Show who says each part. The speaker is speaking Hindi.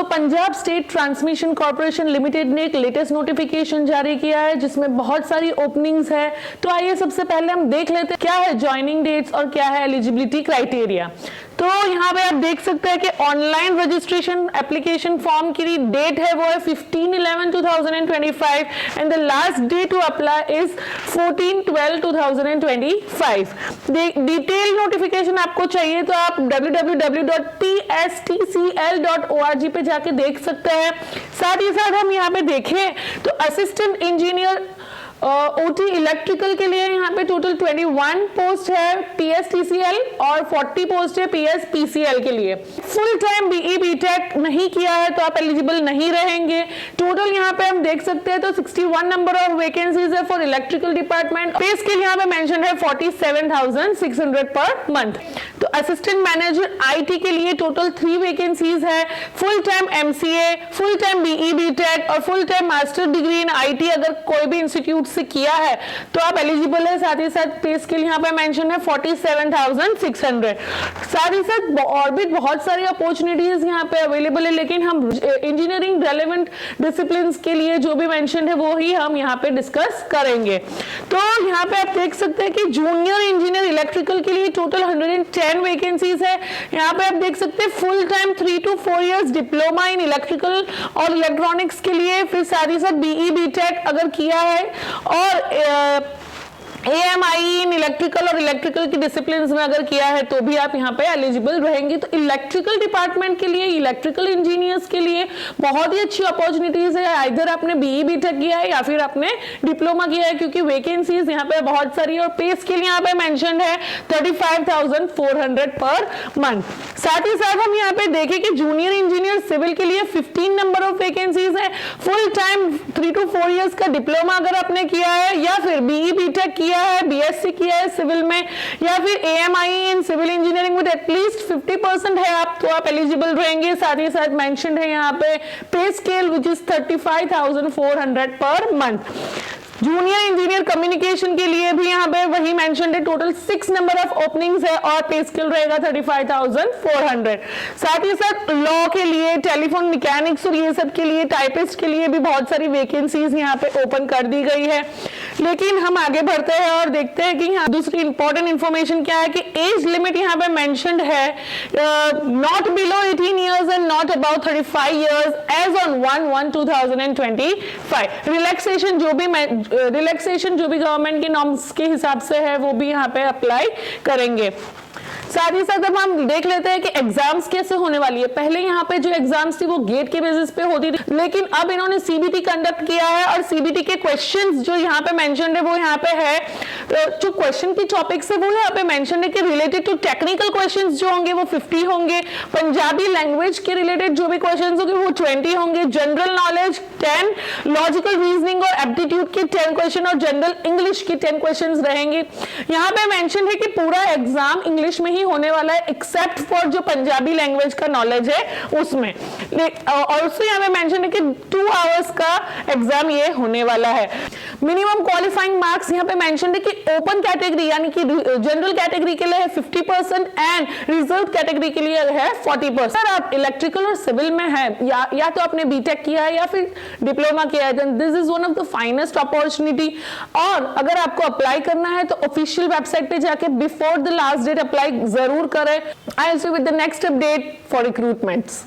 Speaker 1: Punjab state transmission corporation limited ने एक लेटेस्ट नोटिफिकेशन जारी किया है जिसमें बहुत सारी ओपनिंग्स है। तो आइए सबसे पहले हम देख लेते हैं क्या है ज्वाइनिंग डेट्स और क्या है एलिजिबिलिटी क्राइटेरिया। तो यहाँ पे आप देख सकते हैं कि ऑनलाइन रजिस्ट्रेशन एप्लीकेशन फॉर्म की डेट है वो है 15/11/2025 and the last day to apply is 14/12/2025। Detail notification आपको चाहिए तो आप www.tstcl.org पे जाके देख सकते हैं। साथ ही साथ हम यहाँ पे देखें तो असिस्टेंट इंजीनियर ओटी इलेक्ट्रिकल के लिए यहाँ पे टोटल 21 पोस्ट है पीएसटीसीएल और 40 पोस्ट है पीएसपीसीएल के लिए। फुल टाइम बीई बीटेक नहीं किया है तो आप एलिजिबल नहीं रहेंगे। टोटल यहाँ पे हम देख सकते हैं तो 61 नंबर ऑफ वैकेंसीज है फॉर इलेक्ट्रिकल डिपार्टमेंट। पे स्केल यहाँ पे मेंशन है 47,600 पर मंथ। तो असिस्टेंट मैनेजर आईटी के लिए टोटल 3 वैकेंसीज है। Full time MCA, full time BE BTech और full time master degree in IT अगर कोई भी इंस्टीट्यूट से किया है तो आप एलिजिबल है। साथ ही साथ पे स्केल यहाँ पे मेंशन है 47,600। साथ ही साथ और भी बहुत सारी अपॉर्चुनिटीज यहाँ पे अवेलेबल है, लेकिन हम इंजीनियरिंग रेलेवेंट डिसिप्लिन्स के लिए जो भी मेंशन है वो ही हम यहाँ पे डिस्कस करेंगे। तो यहाँ पे आप देख सकते हैं कि जूनियर इंजीनियर इलेक्ट्रिकल के लिए टोटल 110 वैकेंसीज है। यहाँ पे आप देख सकते हैं full time 3 to 4 years diploma in electrical और इलेक्ट्रॉनिक्स के लिए, फिर साथ ही साथ बीई बीटेक अगर किया है और AMI इन इलेक्ट्रिकल और इलेक्ट्रिकल की डिसिप्लिन्स में अगर किया है तो भी आप यहाँ पे एलिजिबल रहेंगे। तो इलेक्ट्रिकल डिपार्टमेंट के लिए, इलेक्ट्रिकल इंजीनियर्स के लिए बहुत ही अच्छी अपॉर्चुनिटीज है। आइदर आपने बीई बीटेक किया है या फिर आपने डिप्लोमा किया है, क्योंकि वैकेंसीज यहाँ पे बहुत सारी और पे स्केल यहाँ पे मेंशन्ड है 35,400 पर मंथ। साथ ही साथ हम यहाँ पे देखें कि जूनियर इंजीनियर सिविल के लिए 15 नंबर ऑफ वैकेंसीज है। फुल टाइम 3 to 4 इयर्स का डिप्लोमा अगर आपने किया है या फिर बीई बीटेक किया है, बीएससी किया है सिविल में, या फिर AMI in civil engineering with at least 50% है आप, तो आप एलिजिबल रहेंगे। साथ ही साथ मेंशन्ड है यहाँ पे scale which is 35,400 per month. Junior engineer communication के लिए भी यहाँ पे वही मेंशन है। टोटल 6 नंबर ऑफ ओपनिंग्स है और पे स्केल रहेगा 35,400। साथ ही साथ लॉ के लिए, टेलीफोन मैकेनिक्स और ये सब के लिए, टाइपिस्ट के लिए भी बहुत सारी वैकेंसीज यहाँ पे ओपन कर दी गई है। लेकिन हम आगे बढ़ते हैं और देखते हैं कि यहाँ दूसरी इंपॉर्टेंट इंफॉर्मेशन क्या है कि एज लिमिट यहाँ पे मेंशन्ड है not below 18 years and not about 35 years age on 1/1/2025। Relaxation जो भी गवर्नमेंट के नॉर्म्स के हिसाब से है वो भी यहाँ पे अप्लाई करेंगे। साथ ही साथ अब हम देख लेते हैं कि एग्जाम्स कैसे होने वाली है। पहले यहाँ पे जो एग्जाम्स थी वो गेट के बेसिस पे होती थी, लेकिन अब इन्होंने सीबीटी कंडक्ट किया है और सीबीटी के क्वेश्चंस जो यहाँ पे मेंशन्ड है वो यहाँ पे है। जो क्वेश्चन की टॉपिक्स है वो यहाँ पे मेंशन्ड है कि रिलेटेड टू टेक्निकल क्वेश्चंस जो होंगे वो 50 होंगे, पंजाबी लैंग्वेज के रिलेटेड जो भी क्वेश्चंस होंगे वो 20 होंगे, जनरल नॉलेज 10, लॉजिकल रीजनिंग और एप्टीट्यूड के 10 क्वेश्चन और जनरल इंग्लिश के 10 क्वेश्चन रहेंगे। यहाँ पे मेंशन है कि पूरा एग्जाम इंग्लिश में ही होने वाला है एक्सेप्ट फॉर जो पंजाबी लैंग्वेज का नॉलेज है उसमें। ऑल्सो यहाँ पे मेंशन है कि 2 आवर्स का एग्जाम ये होने वाला है। मिनिमम क्वालिफाइंग मार्क्स यहाँ पे मेंशन है कि ओपन कैटेगरी यानी कि जनरल कैटेगरी के लिए है 50% एंड रिजर्व कैटेगरी के लिए है 40%। सर आप इलेक्ट्रिकल और सिविल में है या तो आपने बीटेक किया है या फिर डिप्लोमा किया है, then this is one of the finest opportunity. और अगर आपको अप्लाई करना है तो ऑफिशियल वेबसाइट पे जाके before the last date apply जरूर करें। I will see with the next update for recruitments.